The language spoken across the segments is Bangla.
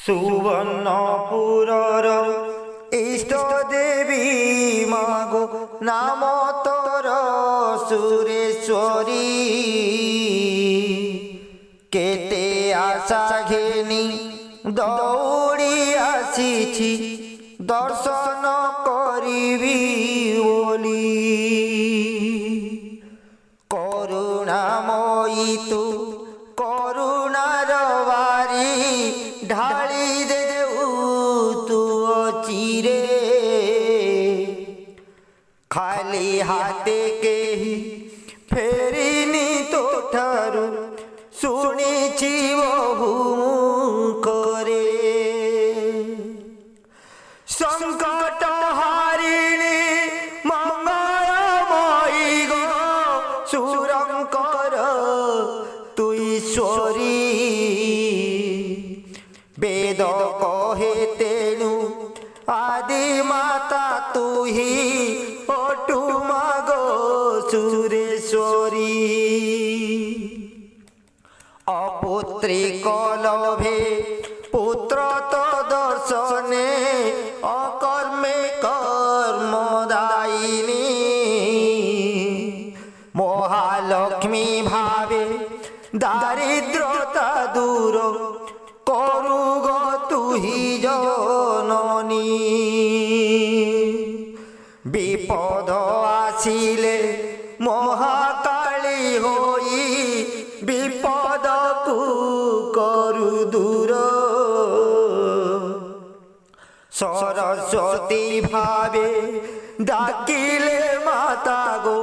সুবর্ণপুরর ইষ্ট দেবী মাগো নাম তোর সুরেশ্বরী। কেতে আশা ঘেনি দৌড়ি আসিছি দর্শন করিবি বলি। করুণাময়ী তু করুণার বারি ঢালি দেউ তু চিরে। খালি হাতে কেহি ফেরিনি তো ঠারু শুনেছি বহু করে। সংকট হারিণী মঙ্গলময়ী গো সুরঙ্কর তুই ঈশ্বরী। বেদ কহে তেণু আদি মাতা তুহি অটু মাগো সুরেশ্বরী। অপুত্রিক লোভে পুত্র তো দর্শনে অকর্মে কর্মদায়িনী। মহালক্ষ্মী ভাবে দারিদ্রতা দূর করু গো তুহি জননী। বিপদ আসিলে মহাকালী হই বিপদকু করু দূর। সরস্বতী ভাবে ডাকিলে মাতা গো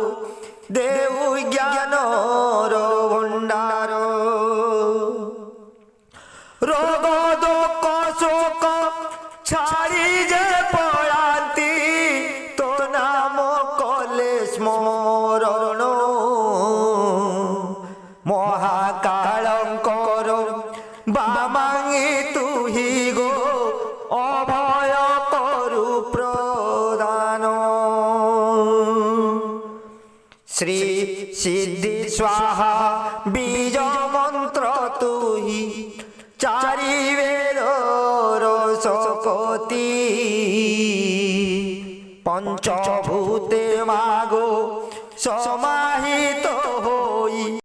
দেউ জ্ঞানর ভণ্ডার। রোগ দুঃখ শোক ছাড়ি যে পড়ান্তি তো নাম কলে স্মরণ। মহাকালঙ্কর বামাঙ্গি তুহি গো অভয় করু প্রদান। শ্রী সিদ্ধি স্বাহা বীজ মন্ত্র তুহি চারি বেদর শকতি। পঞ্চভূতে মাগো সমাহিত